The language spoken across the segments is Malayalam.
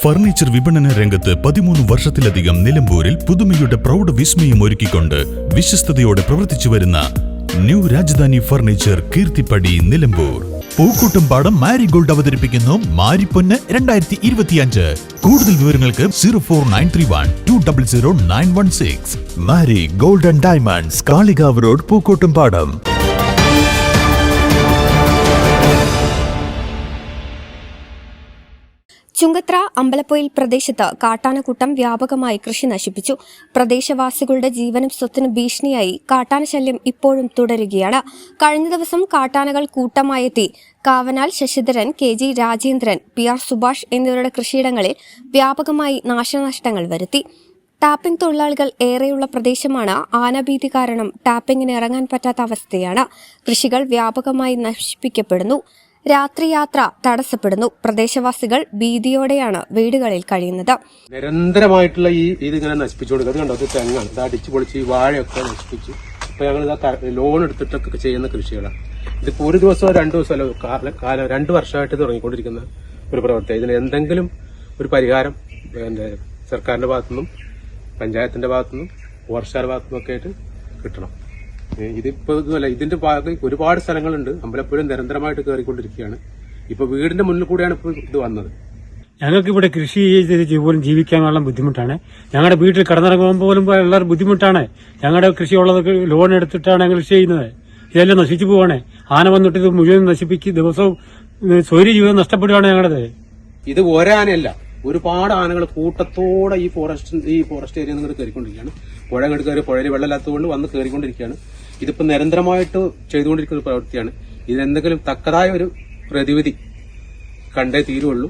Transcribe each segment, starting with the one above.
ഫർണിച്ചർ വിപണന രംഗത്ത് 13 വർഷത്തിലധികം നിലമ്പൂരിൽ പുതുമയുടെ പ്രൗഢ വിസ്മയം ഒരുക്കിക്കൊണ്ട് വിശ്വസ്തയോടെ പ്രവർത്തിച്ചു വരുന്ന new Rajdhani furniture Keerthippadi Nilambur. Pookkottumpadam Marigold അവതരിപ്പിക്കുന്നു മാരിപ്പൊന്ന് 2025. കൂടുതൽ വിവരങ്ങൾക്ക് 04931200916. Marigold and diamonds, Kalikavu road, Pookkottumpadam. Chungathara Ambalappoyil പ്രദേശത്ത് കാട്ടാനക്കൂട്ടം വ്യാപകമായി കൃഷി നശിപ്പിച്ചു. പ്രദേശവാസികളുടെ ജീവനും സ്വത്തിനും ഭീഷണിയായി കാട്ടാനശല്യം ഇപ്പോഴും തുടരുകയാണ്. കഴിഞ്ഞ ദിവസം കാട്ടാനകൾ കൂട്ടമായെത്തി കാവനാൽ ശശിധരൻ, KG രാജേന്ദ്രൻ, PR സുഭാഷ് എന്നിവരുടെ കൃഷിയിടങ്ങളിൽ വ്യാപകമായി നാശനഷ്ടങ്ങൾ വരുത്തി. ടാപ്പിംഗ് തൊഴിലാളികൾ ഏറെയുള്ള പ്രദേശമാണ്. ആനഭീതി കാരണം ടാപ്പിംഗിന് ഇറങ്ങാൻ പറ്റാത്ത അവസ്ഥയാണ്. കൃഷികൾ വ്യാപകമായി നശിപ്പിക്കപ്പെടുന്നു. രാത്രിയാത്ര തടസ്സപ്പെടുന്നു. പ്രദേശവാസികൾ ഭീതിയോടെയാണ് വീടുകളിൽ കഴിയുന്നത്. നിരന്തരമായിട്ടുള്ള ഇതിങ്ങനെ നശിപ്പിച്ചു കൊടുക്കുക. അത് കണ്ടോ, അത് തെങ്ങാണ്, ഇത് അടിച്ചു പൊളിച്ച് ഈ വാഴയൊക്കെ നശിപ്പിച്ചു. ഇപ്പൊ ഞങ്ങൾ ലോൺ എടുത്തിട്ടൊക്കെ ചെയ്യുന്ന കൃഷികളാണ്. ഇതിപ്പോ ഒരു ദിവസമോ 2 ദിവസമല്ലോ, 2 വർഷമായിട്ട് തുടങ്ങിക്കൊണ്ടിരിക്കുന്ന ഒരു പ്രവൃത്തി. ഇതിന് എന്തെങ്കിലും ഒരു പരിഹാരം സർക്കാരിന്റെ ഭാഗത്തുനിന്നും പഞ്ചായത്തിന്റെ ഭാഗത്തുനിന്നും ഫോറസ്റ്റുകാരുടെ ഭാഗത്തുനിന്നും ഒക്കെ ആയിട്ട് കിട്ടണം. ഇതിപ്പോ ഇതല്ല, ഇതിന്റെ ഭാഗത്ത് ഒരുപാട് സ്ഥലങ്ങളുണ്ട്. അമ്പലപ്പുഴ നിരന്തരമായിട്ട് കയറിക്കൊണ്ടിരിക്കുകയാണ്. ഇപ്പൊ വീടിന്റെ മുന്നിൽ കൂടെയാണ് ഇപ്പൊ ഇത് വന്നത്. ഞങ്ങൾക്ക് ഇവിടെ കൃഷി ചെയ്ത് പോലും ജീവിക്കാനുള്ള ബുദ്ധിമുട്ടാണ്. ഞങ്ങളുടെ വീട്ടിൽ കടന്നിറങ്ങുമ്പോൾ പോലും ഉള്ള ബുദ്ധിമുട്ടാണ്. ഞങ്ങളുടെ കൃഷി ഉള്ളത് ലോൺ എടുത്തിട്ടാണ് ഞങ്ങൾ കൃഷി ചെയ്യുന്നത്. ഇതെല്ലാം നശിച്ചു പോവാണ്. ആന വന്നിട്ട് ഇത് മുഴുവൻ നശിപ്പിക്കും. ദിവസവും സ്വൈര്യ ജീവിതം നഷ്ടപ്പെടുകയാണ് ഞങ്ങളുടെ. ഇത് ഒരാനയല്ല, ഒരുപാട് ആനകൾ കൂട്ടത്തോടെ ഈ ഫോറസ്റ്റ് ഏരിയ നിങ്ങൾ കയറിക്കൊണ്ടിരിക്കുകയാണ്. പുഴ അങ്ങോട്ട് കയറി, പുഴയിൽ വെള്ളമില്ലാത്തതുകൊണ്ട് വന്ന് കയറിക്കൊണ്ടിരിക്കുകയാണ്. ഇതിപ്പോ നിരന്തരമായിട്ട് ചെയ്തുകൊണ്ടിരിക്കുന്ന ഒരു പ്രവൃത്തിയാണ്. ഇതിനെന്തെങ്കിലും തക്കതായ ഒരു പ്രതിവിധി കണ്ടേ തീരുള്ളൂ.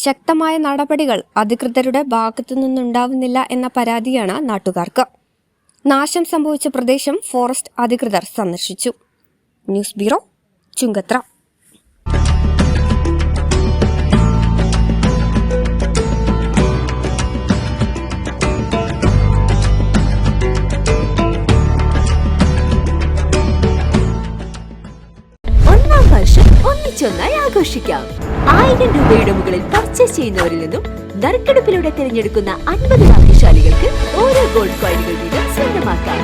ശക്തമായ നടപടികൾ അധികൃതരുടെ ഭാഗത്തു നിന്നുണ്ടാവുന്നില്ല എന്ന പരാതിയാണ് നാട്ടുകാർക്ക്. നാശം സംഭവിച്ച പ്രദേശം ഫോറസ്റ്റ് അധികൃതർ സന്ദർശിച്ചു. News bureau, Chungathara. ഒന്നിച്ചൊന്നായി ആഘോഷിക്കാം. 1000 രൂപയുടെ മുകളിൽ പർച്ചേസ് ചെയ്യുന്നവരിൽ നിന്നും നറുക്കെടുപ്പിലൂടെ തിരഞ്ഞെടുക്കുന്ന 50 ഭാഗ്യശാലികൾക്ക് ഓരോ ഗോൾഡ് കോയിനുകൾ വീതം സ്വന്തമാക്കാം.